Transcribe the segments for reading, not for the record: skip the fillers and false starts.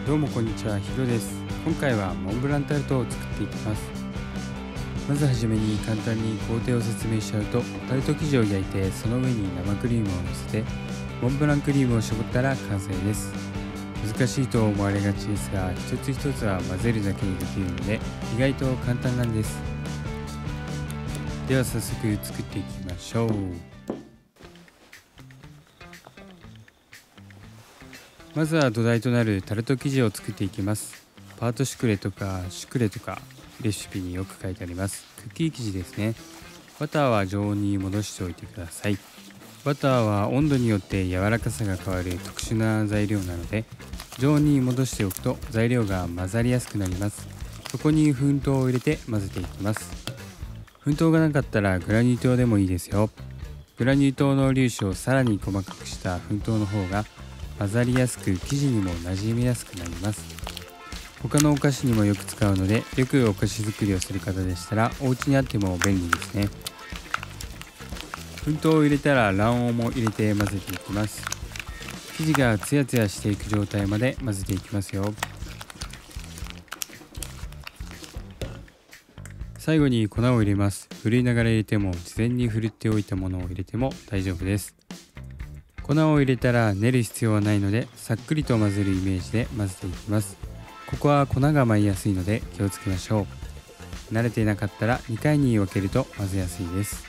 どうもこんにちは、ヒロです。今回はモンブランタルトを作っていきます。まずはじめに簡単に工程を説明しちゃうと、タルト生地を焼いてその上に生クリームをのせてモンブランクリームを絞ったら完成です。難しいと思われがちですが、一つ一つは混ぜるだけにできるので意外と簡単なんです。では早速作っていきましょう。まずは土台となるタルト生地を作っていきます。パートシュクレとかシュクレとかレシピによく書いてあります。クッキー生地ですね。バターは常温に戻しておいてください。バターは温度によって柔らかさが変わる特殊な材料なので、常温に戻しておくと材料が混ざりやすくなります。そこに粉糖を入れて混ぜていきます。粉糖がなかったらグラニュー糖でもいいですよ。グラニュー糖の粒子をさらに細かくした粉糖の方が混ざりやすく生地にも馴染みやすくなります。他のお菓子にもよく使うので、よくお菓子作りをする方でしたらお家にあっても便利ですね。粉糖を入れたら卵黄も入れて混ぜていきます。生地がツヤツヤしていく状態まで混ぜていきますよ。最後に粉を入れます。ふるいながら入れても、事前にふるっておいたものを入れても大丈夫です。粉を入れたら練る必要はないので、さっくりと混ぜるイメージで混ぜていきます。ここは粉が舞いやすいので気をつけましょう。慣れていなかったら2回に分けると混ぜやすいです。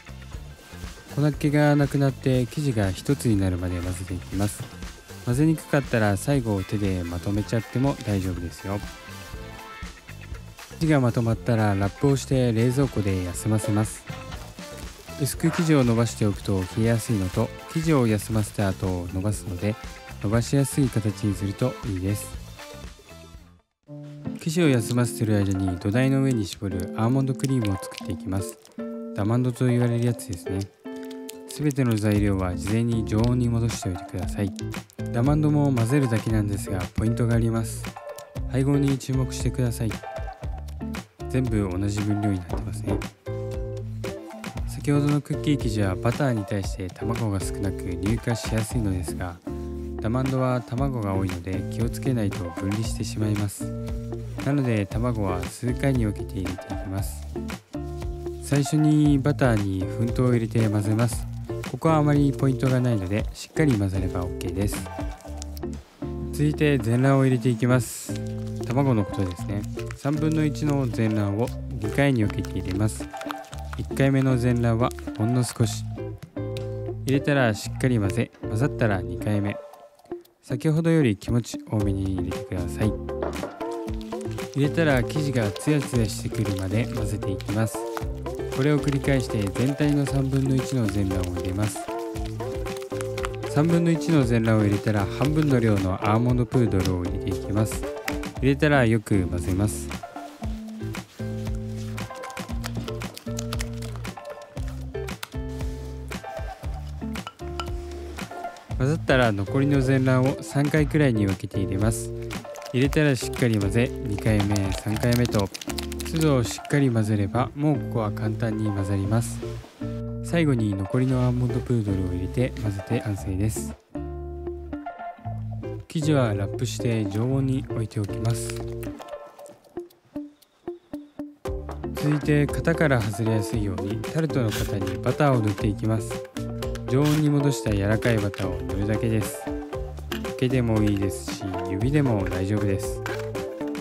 粉っ気がなくなって生地が一つになるまで混ぜていきます。混ぜにくかったら最後手でまとめちゃっても大丈夫ですよ。生地がまとまったらラップをして冷蔵庫で休ませます。薄く生地を伸ばしておくと冷えやすいのと、生地を休ませた後伸ばすので伸ばしやすい形にするといいです。生地を休ませている間に土台の上に絞るアーモンドクリームを作っていきます。ダマンドと言われるやつですね。すべての材料は事前に常温に戻しておいてください。ダマンドも混ぜるだけなんですが、ポイントがあります。配合に注目してください。全部同じ分量になってますね。先ほどのクッキー生地はバターに対して卵が少なく乳化しやすいのですが、ダマンドは卵が多いので気をつけないと分離してしまいます。なので卵は数回に分けて入れていきます。最初にバターに粉糖を入れて混ぜます。ここはあまりポイントがないのでしっかり混ぜれば OK です。続いて全卵を入れていきます。卵のことですね。3分の1の全卵を2回に分けて入れます。1回目の全卵はほんの少し入れたらしっかり混ざったら2回目、先ほどより気持ち多めに入れてください。入れたら生地がツヤツヤしてくるまで混ぜていきます。これを繰り返して全体の3分の1の全卵を入れます。3分の1の全卵を入れたら半分の量のアーモンドプードルを入れていきます。入れたらよく混ぜます。混ざったら残りの全卵を3回くらいに分けて入れます。入れたらしっかり混ぜ、2回目、3回目と都度しっかり混ぜれば、もうここは簡単に混ざります。最後に残りのアーモンドプードルを入れて混ぜて完成です。生地はラップして常温に置いておきます。続いて型から外れやすいようにタルトの型にバターを塗っていきます。常温に戻した柔らかいバターを塗るだけです。手でもいいですし、指でも大丈夫です。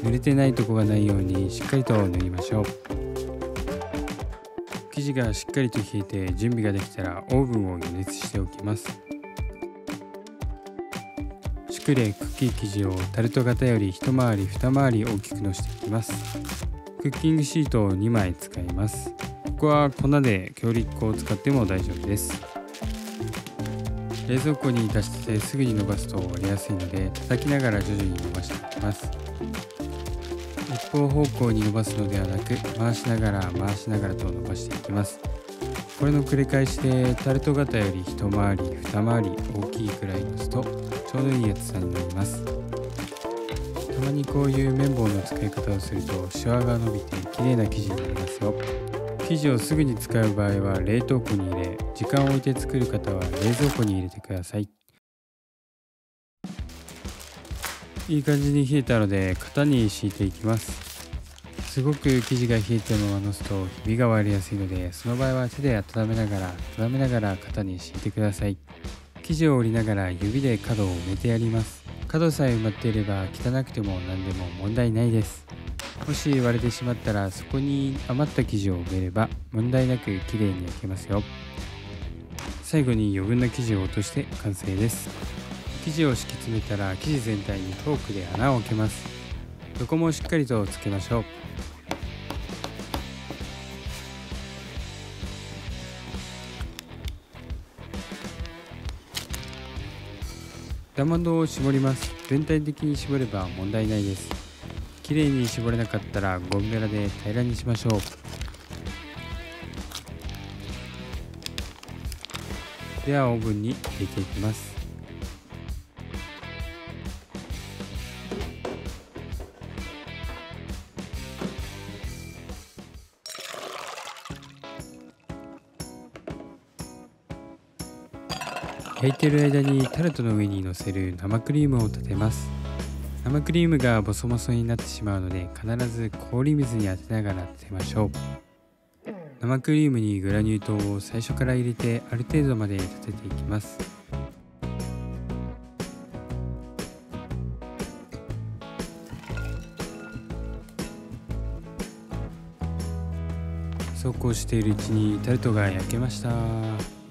濡れてないとこがないようにしっかりと塗りましょう。生地がしっかりと冷えて準備ができたらオーブンを予熱しておきます。シュクレクッキー生地をタルト型より一回り二回り大きくのしていきます。クッキングシートを2枚使います。ここは粉で強力粉を使っても大丈夫です。冷蔵庫に出してすぐに伸ばすと割れやすいので、叩きながら徐々に伸ばしていきます。一方方向に伸ばすのではなく、回しながらと伸ばしていきます。これの繰り返しでタルト型より一回り二回り大きいくらいのすとちょうどいい厚さになります。たまにこういう綿棒の使い方をするとシワが伸びて綺麗な生地になりますよ。生地をすぐに使う場合は冷凍庫に入れ、時間を置いて作る方は冷蔵庫に入れてください。いい感じに冷えたので型に敷いていきます。すごく生地が冷えたままのすとひびが割れやすいので、その場合は手で温めながら型に敷いてください。生地を折りながら指で角を埋めてやります。角さえ埋まっていれば汚くても何でも問題ないです。もし割れてしまったらそこに余った生地を埋めれば問題なくきれいに焼けますよ。最後に余分な生地を落として完成です。生地を敷き詰めたら生地全体にフォークで穴を開けます。どこもしっかりとつけましょう。ダマンドを絞ります。全体的に絞れば問題ないです。きれいに絞れなかったらゴムベラで平らにしましょう。ではオーブンに入れていきます。焼いている間にタルトの上にのせる生クリームを立てます。生クリームがボソボソになってしまうので必ず氷水に当てながら立てましょう。生クリームにグラニュー糖を最初から入れてある程度まで立てていきます。そうこうしているうちにタルトが焼けました。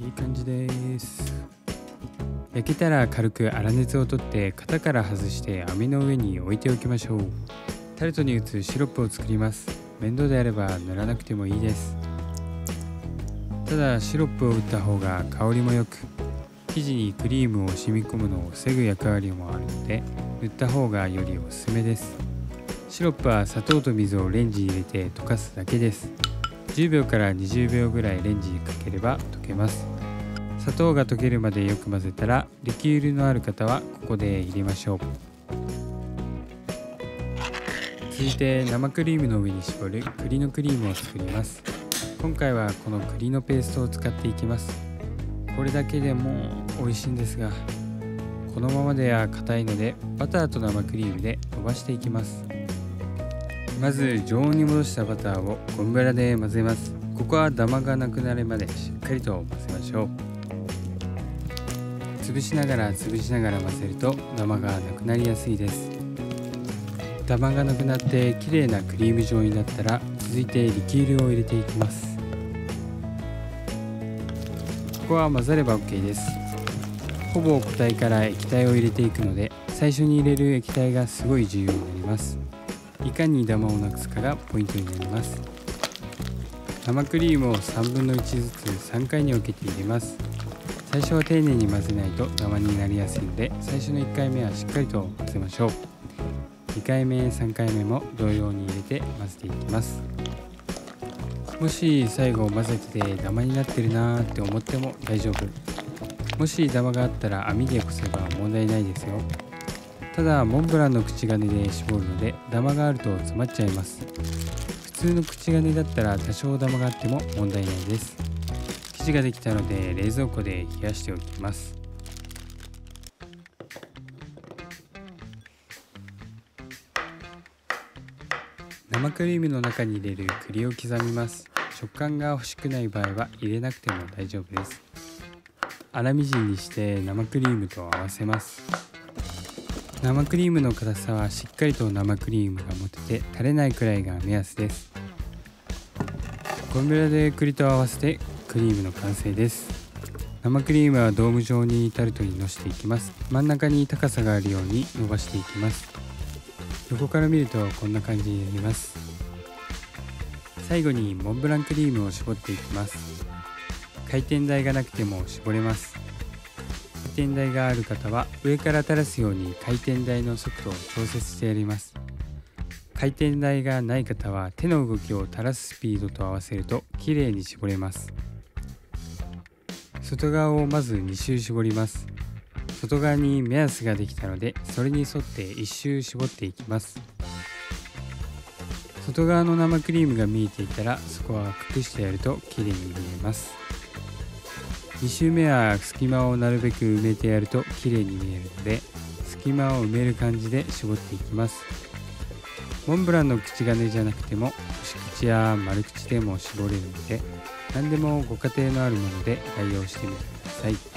いい感じです。焼けたら軽く粗熱を取って型から外して網の上に置いておきましょう。タルトに打つシロップを作ります。面倒であれば塗らなくてもいいです。ただシロップを打った方が香りもよく、生地にクリームを染み込むのを防ぐ役割もあるので塗った方がよりおすすめです。シロップは砂糖と水をレンジに入れて溶かすだけです。10秒から20秒ぐらいレンジにかければ溶けます。砂糖が溶けるまでよく混ぜたらリキュールのある方はここで入れましょう。続いて生クリームの上に絞る栗のクリームを作ります。今回はこの栗のペーストを使っていきます。これだけでも美味しいんですが、このままでは硬いのでバターと生クリームで伸ばしていきます。まず常温に戻したバターをゴムベラで混ぜます。ここはダマがなくなるまでしっかりと混ぜましょう。潰しながら混ぜるとダマがなくなりやすいです。ダマがなくなって綺麗なクリーム状になったら続いてリキュールを入れていきます。ここは混ざれば OK です。ほぼ固体から液体を入れていくので最初に入れる液体がすごい重要になります。いかにダマをなくすかがポイントになります。生クリームを3分の1ずつ3回に分けて入れます。最初は丁寧に混ぜないとダマになりやすいので最初の1回目はしっかりと混ぜましょう。2回目3回目も同様に入れて混ぜていきます。もし最後混ぜててダマになってるなーって思っても大丈夫。もしダマがあったら網でこせば問題ないですよ。ただモンブランの口金で絞るのでダマがあると詰まっちゃいます。普通の口金だったら多少ダマがあっても問題ないです。生地ができたので冷蔵庫で冷やしておきます。生クリームの中に入れる栗を刻みます。食感が欲しくない場合は入れなくても大丈夫です。粗みじんにして生クリームと合わせます。生クリームの硬さはしっかりと生クリームが持てて垂れないくらいが目安です。ゴムベラで栗と合わせてクリームの完成です。生クリームはドーム状にタルトにのしていきます。真ん中に高さがあるように伸ばしていきます。横から見るとこんな感じになります。最後にモンブランクリームを絞っていきます。回転台がなくても絞れます。回転台がある方は上から垂らすように回転台の速度を調節してやります。回転台がない方は手の動きを垂らすスピードと合わせるときれいに絞れます。外側をまず2周絞ります。外側に目安ができたのでそれに沿って1周絞っていきます。外側の生クリームが見えていたらそこは隠してやるときれいに見えます。2周目は隙間をなるべく埋めてやるときれいに見えるので隙間を埋める感じで絞っていきます。モンブランの口金じゃなくても星口や丸口でも絞れるので、何でもご家庭のあるもので代用してみてください。